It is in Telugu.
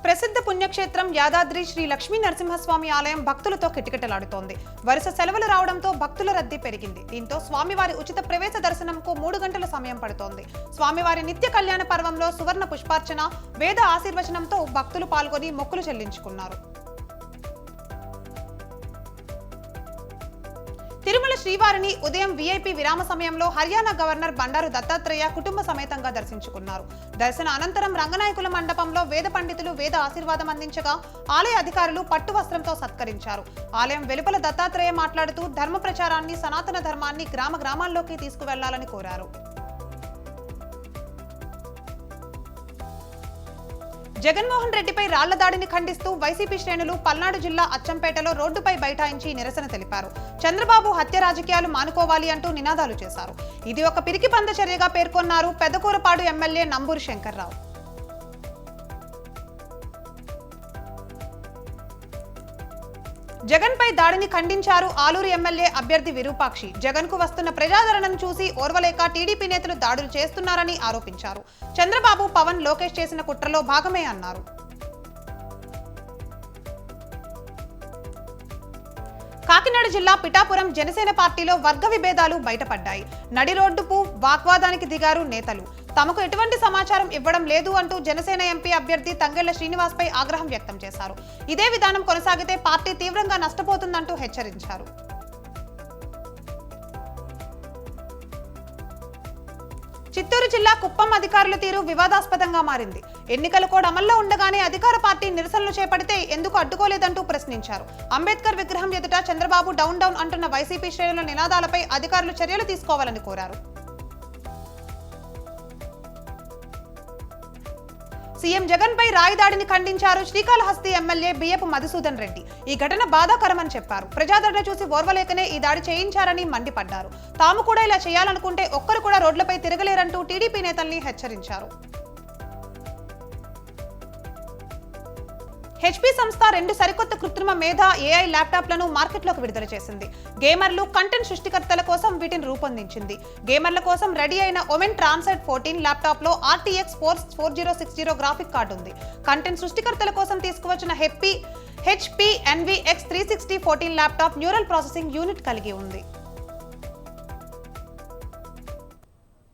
ప్రసిద్ధ పుణ్యక్షేత్రం యాదాద్రి శ్రీ లక్ష్మీ నరసింహస్వామి ఆలయం భక్తులతో కిటకిటలాడుతోంది. వరుస సెలవులు రావడంతో భక్తుల రద్దీ పెరిగింది. దీంతో స్వామివారి ఉచిత ప్రవేశ దర్శనంకు 3 గంటల సమయం పడుతోంది. స్వామివారి నిత్య కళ్యాణ పర్వంలో సువర్ణ పుష్పార్చన, వేద ఆశీర్వచనంతో భక్తులు పాల్గొని మొక్కులు చెల్లించుకున్నారు. తిరుమల శ్రీవారిని ఉదయం వీఐపీ విరామ సమయంలో హర్యానా గవర్నర్ బండారు దత్తాత్రేయ కుటుంబ సమేతంగా దర్శించుకున్నారు. దర్శన అనంతరం రంగనాయకుల మండపంలో వేద పండితులు వేద ఆశీర్వాదం అందించగా ఆలయ అధికారులు పట్టు వస్త్రంతో సత్కరించారు. ఆలయం వెలుపల దత్తాత్రేయ మాట్లాడుతూ ధర్మ ప్రచారాన్ని, సనాతన ధర్మాన్ని గ్రామాల్లోకి తీసుకువెళ్లాలని కోరారు. జగన్మోహన్ రెడ్డిపై రాళ్ల దాడిని ఖండిస్తూ వైసీపీ శ్రేణులు పల్నాడు జిల్లా అచ్చంపేటలో రోడ్డుపై బైఠాయించి నిరసన తెలిపారు. చంద్రబాబు హత్య రాజకీయాలు మానుకోవాలి అంటూ నినాదాలు చేశారు. ఇది ఒక పిరికిపంద చర్యగా పేర్కొన్నారు పెదకూరపాడు ఎమ్మెల్యే నంబూరి శంకర్రావు. జగన్ పై దాడిని ఖండించారు ఆలూరు ఎమ్మెల్యే అభ్యర్థి విరూపాక్షి. జగన్ కు వస్తున్న ప్రజాదరణను చూసి ఓర్వలేక టీడీపీ నేతలు దాడులు చేస్తున్నారని ఆరోపించారు. చంద్రబాబు, పవన్, లోకేష్ చేసిన కుట్రలో భాగమే అన్నారు. కాకినాడ జిల్లా పిఠాపురం జనసేన పార్టీలో వర్గ విభేదాలు బయటపడ్డాయి. నడి రోడ్డుకు వాగ్వాదానికి దిగారు నేతలు. తమకు ఎటువంటి సమాచారం ఇవ్వడం లేదు అంటూ జనసేన ఎంపీ అభ్యర్థి తంగెళ్ల శ్రీనివాస్ పై ఆగ్రహం వ్యక్తం చేశారు. ఇదే విధానం కొనసాగితే పార్టీ తీవ్రంగా నష్టపోతుందంటూ హెచ్చరించారు. చిత్తూరు జిల్లా కుప్పం అధికారుల తీరు వివాదాస్పదంగా మారింది. ఎన్నికల కోడ్ అమల్లో ఉండగానే అధికార పార్టీ నిరసనలు చేపడితే ఎందుకు అడ్డుకోలేదంటూ ప్రశ్నించారు. అంబేద్కర్ విగ్రహం ఎదుట చంద్రబాబు డౌన్ డౌన్ అంటున్న వైసీపీ శ్రేణుల నినాదాలపై అధికారులు చర్యలు తీసుకోవాలని కోరారు. సీఎం జగన్ పై రాయి దాడిని ఖండించారు శ్రీకాళహస్తి ఎమ్మెల్యే బియ్యపు మధుసూదన్ రెడ్డి. ఈ ఘటన బాధాకరమని చెప్పారు. ప్రజాదరణ చూసి ఓర్వలేకనే ఈ దాడి చేయించారని మండిపడ్డారు. తాము కూడా ఇలా చేయాలనుకుంటే ఒక్కరు కూడా రోడ్లపై తిరగలేరంటూ టీడీపీ నేతల్ని హెచ్చరించారు. హెచ్పీ సంస్థ 2 సరికొత్త కృత్రిమ మేధ ఏఐ ల్యాప్టాప్లను మార్కెట్లోకి విడుదల చేసింది. గేమర్లు, కంటెంట్ సృష్టికర్తల కోసం వీటిని రూపొందించింది. గేమర్ల కోసం రెడీ అయిన ఒమెన్ ట్రాన్సెట్ 14 ల్యాప్టాప్ లో RTX 4060 గ్రాఫిక్ కార్డు ఉంది. కంటెంట్ సృష్టికర్తల కోసం తీసుకువచ్చిన HP NVX 360 14 laptop neural processing unit కలిగి ఉంది.